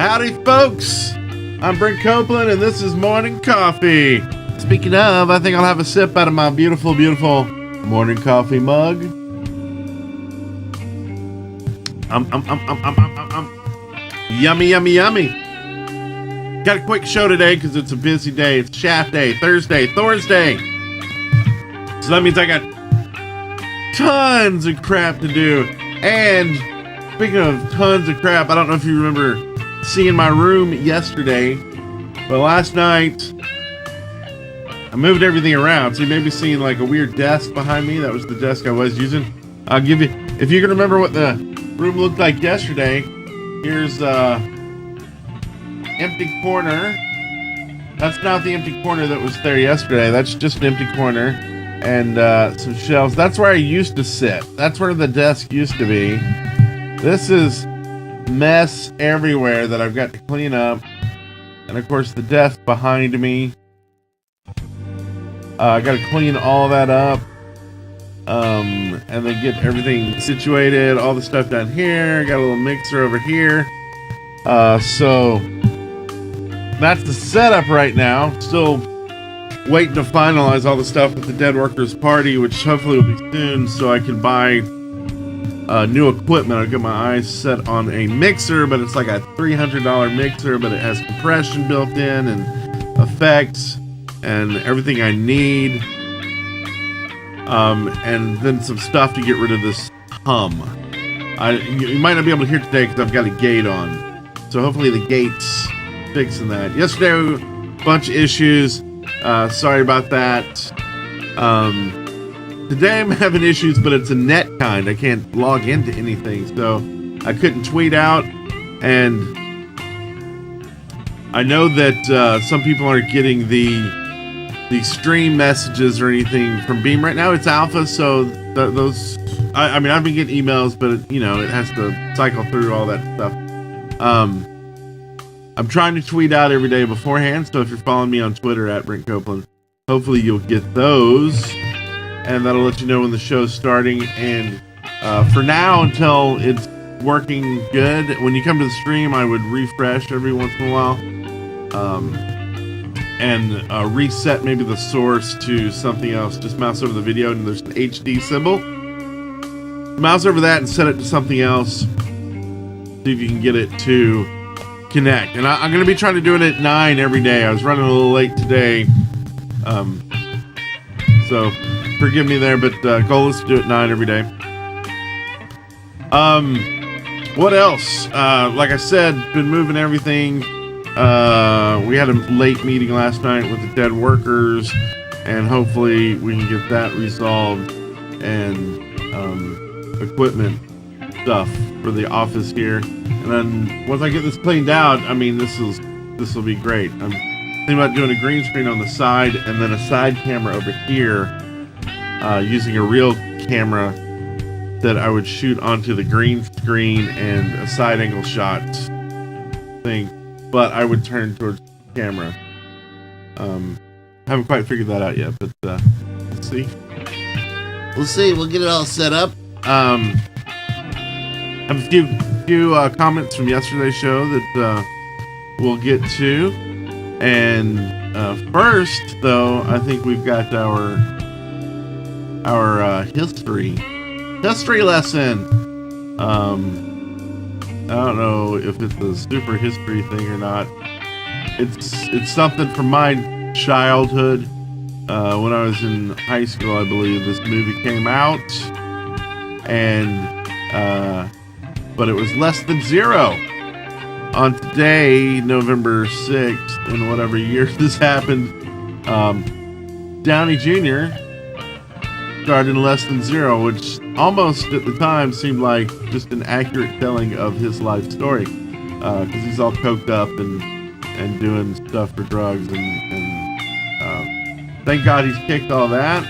Howdy, folks. I'm Brent Copeland, and this is Morning Coffee. Speaking of, I think I'll have a sip out of my beautiful, beautiful morning coffee mug. Yummy, yummy, yummy. Got a quick show today because it's a busy day. It's Shaft Day, Thursday, Thor's Day. So that means I got tons of crap to do. And speaking of tons of crap, I don't know if you remember seeing my room yesterday, but last night I moved everything around. So you may be seeing like a weird desk behind me. That was the desk I was using. I'll give you, if you can remember what the room looked like yesterday, here's empty corner. That's not the empty corner that was there yesterday. That's just an empty corner and some shelves. That's where I used to sit. That's where the desk used to be. This is mess everywhere that I've got to clean up. And of course the desk behind me. I got to clean all that up. And then get everything situated. All the stuff down here. Got a little mixer over here. So that's the setup right now. Still waiting to finalize all the stuff with the Dead Workers Party, which hopefully will be soon, so I can buy new equipment. I'll get my eyes set on a mixer, but it's like a $300 mixer, but it has compression built in and effects and everything I need. And then some stuff to get rid of this hum. You might not be able to hear today because I've got a gate on. So hopefully the gate's fixing that. Yesterday, a bunch of issues. Sorry about that. Today I'm having issues, but it's a net kind. I can't log into anything, so I couldn't tweet out. And I know that some people aren't getting the stream messages or anything from Beam right now. It's alpha, so those. I mean, I've been getting emails, but you know, it has to cycle through all that stuff. I'm trying to tweet out every day beforehand, so if you're following me on Twitter at Brent Copeland, hopefully you'll get those, and that'll let you know when the show's starting. And for now, until it's working good, when you come to the stream, I would refresh every once in a while, and reset maybe the source to something else. Just mouse over the video, and there's an HD symbol. Mouse over that and set it to something else. See if you can get it to connect. And I'm going to be trying to do it at 9 every day. I was running a little late today, so forgive me there, but goal is to do it 9 every day. What else? Like I said, been moving everything. We had a late meeting last night with the Dead Workers, and hopefully we can get that resolved, and equipment stuff for the office here. And then once I get this cleaned out, I mean, this will be great. I'm thinking about doing a green screen on the side and then a side camera over here, using a real camera that I would shoot onto the green screen and a side angle shot thing, but I would turn towards the camera. Haven't quite figured that out yet, but let's see. We'll see. We'll get it all set up. I have a few comments from yesterday's show that we'll get to, and first, though, I think we've got our history lesson. I don't know if it's a super history thing or not. It's something from my childhood. When I was in high school, I believe this movie came out, and but it was less than zero on today, November 6th, in whatever year this happened. Downey Jr. started in less than zero, which almost at the time seemed like just an accurate telling of his life story, because he's all coked up and doing stuff for drugs, and thank God he's kicked all that,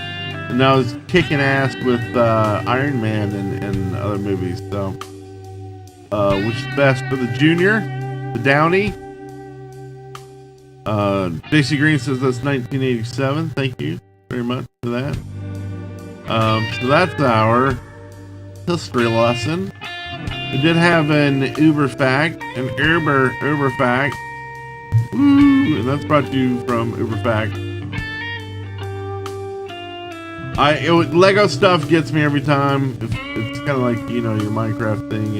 and now he's kicking ass with Iron Man and other movies. So which is best for the Junior, the Downey? JC Green says that's 1987. Thank you very much for that. So that's our history lesson. We did have an Uber fact, Uber fact. Woo, and that's brought to you from Uber fact. Lego stuff gets me every time. It's kind of like, you know, your Minecraft thing,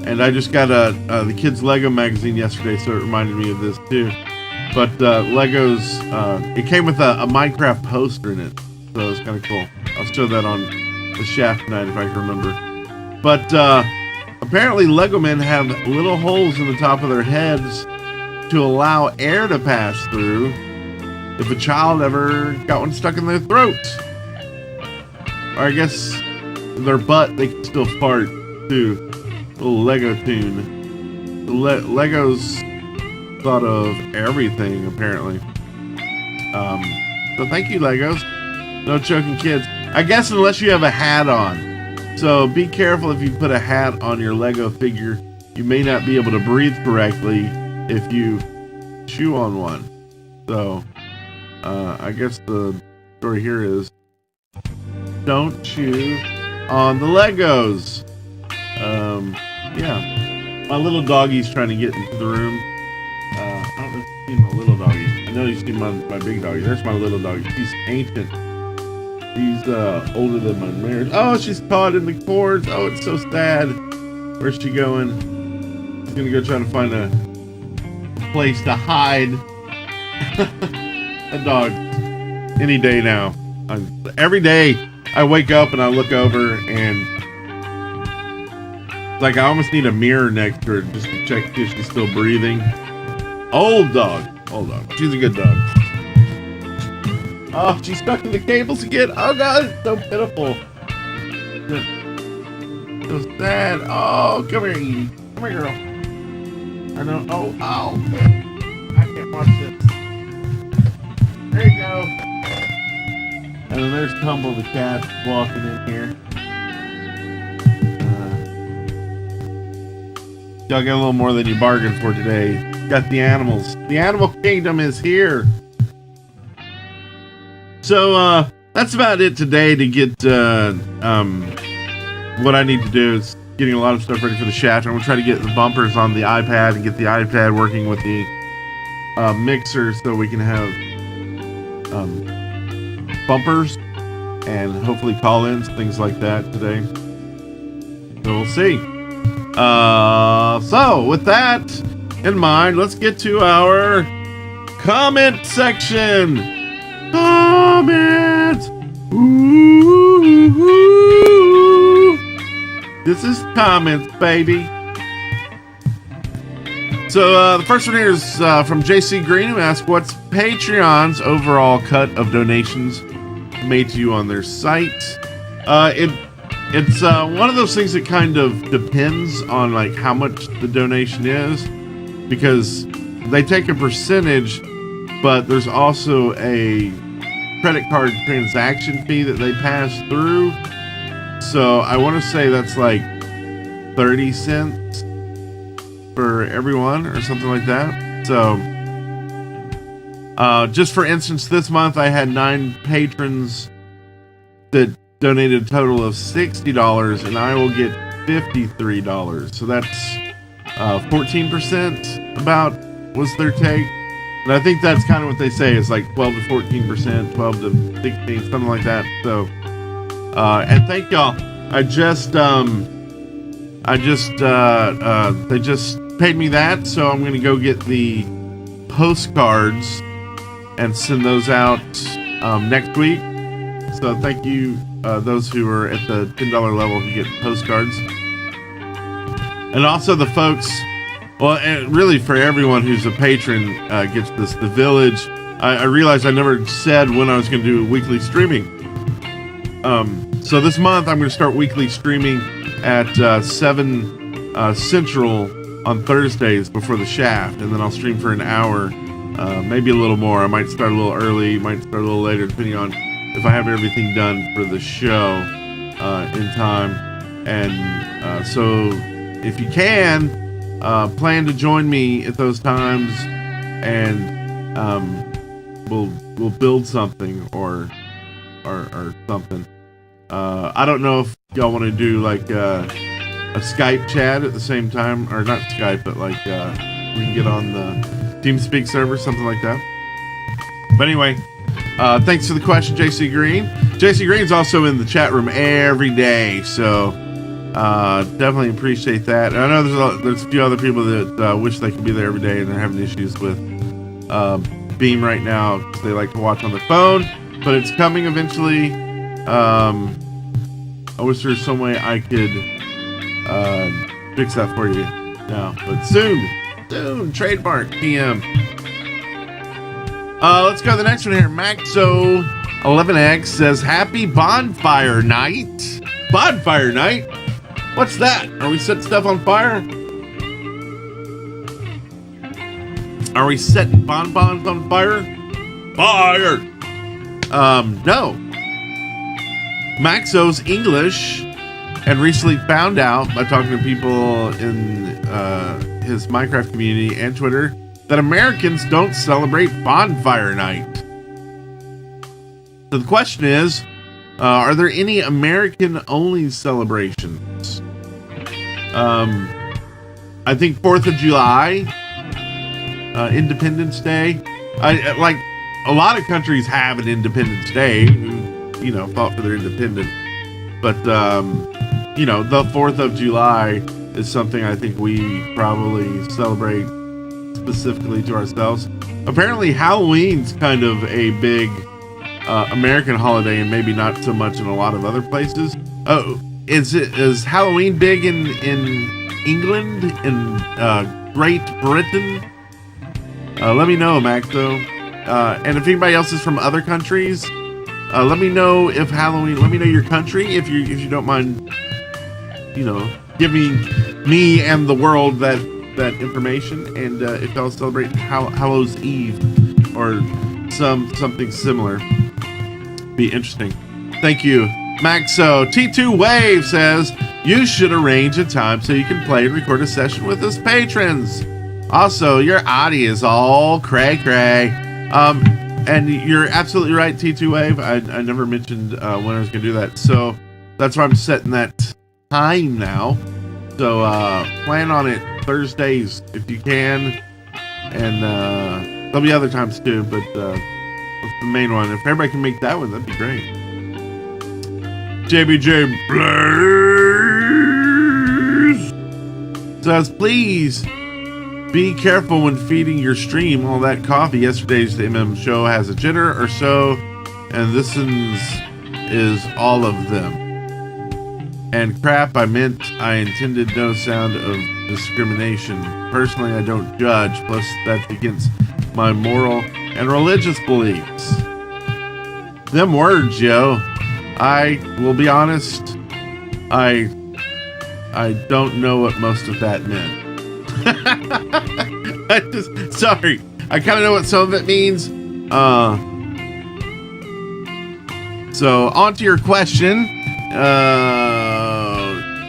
and I just got the kids Lego magazine yesterday, so it reminded me of this too. But Legos, it came with a Minecraft poster in it, so it's kind of cool. I'll show that on the shaft tonight if I can remember. But apparently Lego men have little holes in the top of their heads to allow air to pass through if a child ever got one stuck in their throat. Or I guess their butt, they can still fart too. A little Lego tune. Legos thought of everything apparently. So thank you, Legos. No choking kids. I guess unless you have a hat on. So be careful if you put a hat on your Lego figure. You may not be able to breathe correctly if you chew on one. So I guess the story here is don't chew on the Legos. Yeah. My little doggy's trying to get into the room. I don't know if you've seen my little doggy. I know you've seen my big doggy. There's my little doggy. She's ancient. She's older than my marriage. Oh, she's caught in the cords. Oh, it's so sad. Where's she going? She's gonna go try to find a place to hide. A dog. Any day now. Every day I wake up and I look over and like I almost need a mirror next to her just to check if she's still breathing. Old dog. She's a good dog. Oh, she's stuck in the cables again. Oh God, it's so pitiful. So sad. Oh, come here, Edie. Come here, girl. I know. Oh, ow. I can't watch this. There you go. And then there's Tumble the cat walking in here. Y'all got a little more than you bargained for today. Got the animals. The animal kingdom is here. So that's about it today to get what I need to do is getting a lot of stuff ready for the shaft. I'm going to try to get the bumpers on the iPad and get the iPad working with the mixer so we can have bumpers and hopefully call-ins, things like that today. So we'll see. So with that in mind, let's get to our comment section. Comments. Ooh. This is comments, baby. So the first one here is from JC Green, who asks, what's Patreon's overall cut of donations made to you on their site? It's one of those things that kind of depends on like how much the donation is, because they take a percentage, but there's also a credit card transaction fee that they pass through. So I want to say that's like 30 cents for everyone or something like that. So just for instance, this month I had 9 patrons that donated a total of $60, and I will get $53. So that's 14% about was their take. And I think that's kind of what they say is like 12 to 14%, 12 to 16, something like that. So and thank y'all. They just paid me that, so I'm gonna go get the postcards and send those out next week. So thank you, those who are at the $10 level who get postcards. And also the folks, well, and really for everyone who's a patron gets this. The Village, I realized I never said when I was going to do weekly streaming. So this month I'm going to start weekly streaming at 7 Central on Thursdays before the shaft, and then I'll stream for an hour, maybe a little more. I might start a little early, might start a little later, depending on if I have everything done for the show in time. And so if you can, plan to join me at those times, and we'll build something or something. I don't know if y'all want to do like Skype chat at the same time, or not Skype, but like we can get on the TeamSpeak server, something like that. But anyway, thanks for the question, JC Green. JC Green's also in the chat room every day, so definitely appreciate that. And I know there's a few other people that wish they could be there every day, and they're having issues with Beam right now because they like to watch on their phone, but it's coming eventually. I wish there was some way I could fix that for you now, but soon, trademark PM. Let's go to the next one here. Maxo11X says, happy bonfire night. Bonfire night? What's that? Are we setting stuff on fire? Are we setting bonbons on fire? Fire! No. Maxo's English and recently found out by talking to people in his Minecraft community and Twitter that Americans don't celebrate bonfire night. So the question is, are there any American-only celebrations? I think 4th of July, Independence Day. Like a lot of countries have an Independence Day, who, fought for their independence. But, the 4th of July is something I think we probably celebrate specifically to ourselves. Apparently Halloween's kind of a big American holiday, and maybe not so much in a lot of other places. Oh, is Halloween big in England, in Great Britain? Let me know, Maxo. And if anybody else is from other countries, let me know if Halloween. Let me know your country if you don't mind. Giving me and the world that information, and if y'all celebrate Hallows Eve or something similar, be interesting. Thank you, Maxo. T2 Wave says you should arrange a time so you can play and record a session with us patrons. Also, your audio is all cray. And you're absolutely right, T2 Wave. I never mentioned when I was gonna do that, so that's why I'm setting that time now. So plan on it Thursdays if you can, and there'll be other times too, but that's the main one. If everybody can make that one, that'd be great. JBJ Blaze says, please be careful when feeding your stream all that coffee. Yesterday's MM show has a jitter or so, and this is all of them. And crap, I intended no sound of discrimination. Personally, I don't judge, plus that's against my moral and religious beliefs. Them words, yo. I will be honest, I don't know what most of that meant. Sorry. I kind of know what some of it means. So on to your question.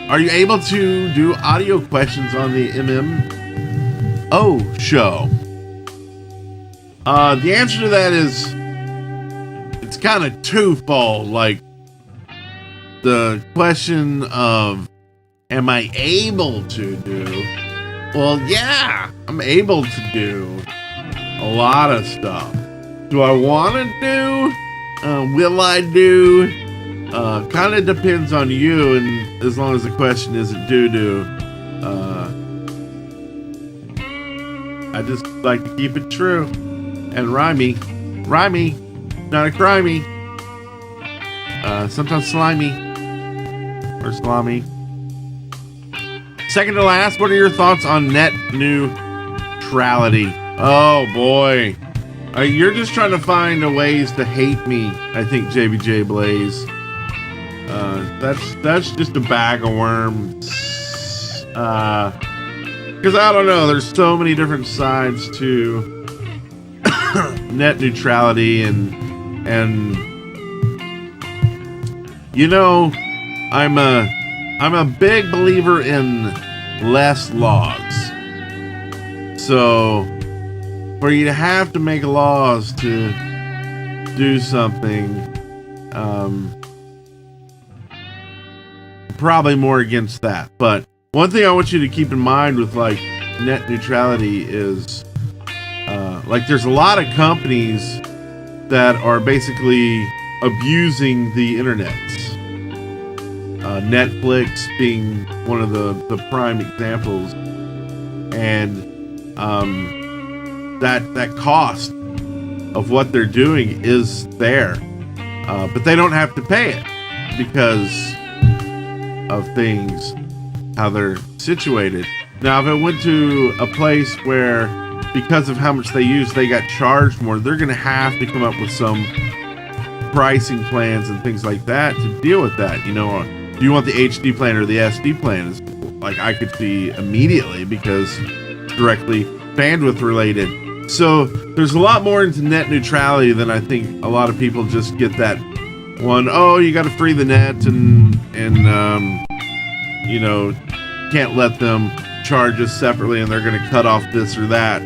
Are you able to do audio questions on the MMO show? The answer to that is it's kind of twofold. Like the question of am I able to do? Well, yeah, I'm able to do a lot of stuff. Do I want to do? Will I do? Kind of depends on you, and as long as the question isn't do. I just like to keep it true and rhymey, not a crimey. Sometimes slimy or salami. Second to last, what are your thoughts on net neutrality? Oh boy, you're just trying to find ways to hate me. I think JBJ Blaze. That's just a bag of worms. Because I don't know, there's so many different sides to net neutrality, and I'm a big believer in less laws. So for you to have to make laws to do something, probably more against that. But One thing I want you to keep in mind with like net neutrality is like there's a lot of companies that are basically abusing the internet. Netflix being one of the prime examples, and that cost of what they're doing is there, but they don't have to pay it because of things, how they're situated. Now, if it went to a place where, because of how much they use, they got charged more, they're going to have to come up with some pricing plans and things like that to deal with that. You know, do you want the HD plan or the SD plan? Is like I could see immediately because it's directly bandwidth related. So there's a lot more into net neutrality than I think a lot of people just get that one. Oh, you got to free the net and you know, can't let them charge us separately and they're going to cut off this or that.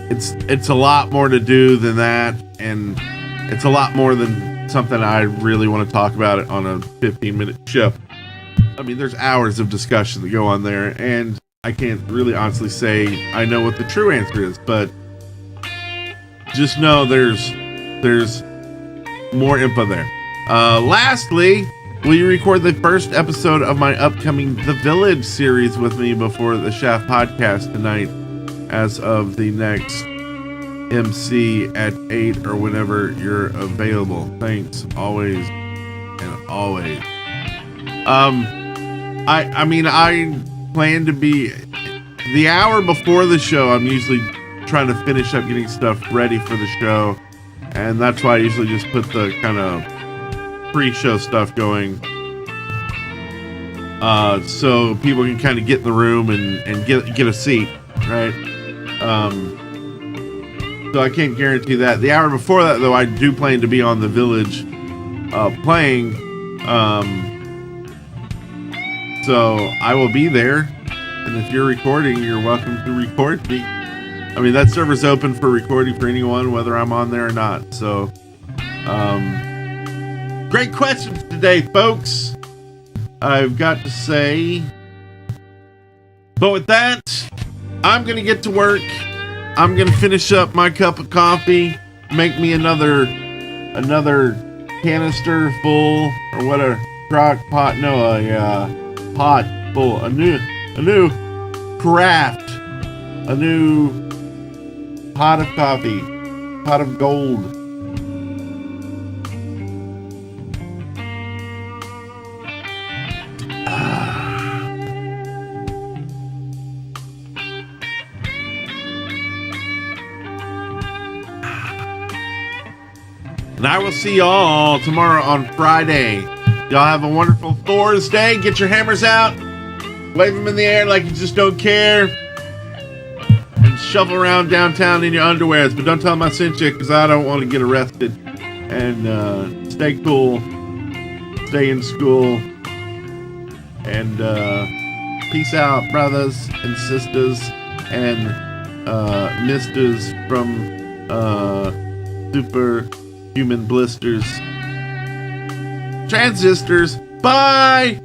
It's a lot more to do than that, and it's a lot more than something I really want to talk about it on a 15-minute show. I mean, there's hours of discussion that go on there, and I can't really honestly say I know what the true answer is, but just know there's more info there. Lastly, will you record the first episode of my upcoming The Village series with me before the Shaft podcast tonight as of the next MC at 8 or whenever you're available? Thanks, always and always. I mean, I plan to be the hour before the show. I'm usually trying to finish up getting stuff ready for the show, and that's why I usually just put the kind of pre-show stuff going, so people can kind of get in the room and get a seat, right? So I can't guarantee that. The hour before that, though, I do plan to be on the Village playing, so I will be there, and if you're recording, you're welcome to record me. I mean, that server's open for recording for anyone, whether I'm on there or not. So great questions today, folks, I've got to say. But with that, I'm going to get to work. I'm going to finish up my cup of coffee, make me another canister full, or what, a crock pot, no, a pot full, a new craft, a new pot of coffee, pot of gold. And I will see y'all tomorrow on Friday. Y'all have a wonderful Thor's Day. Get your hammers out. Wave them in the air like you just don't care. And shuffle around downtown in your underwears. But don't tell them I sent you, because I don't want to get arrested. And stay cool. Stay in school. And peace out, brothers and sisters. And misters from Superhuman Blisters. Transistors. Bye!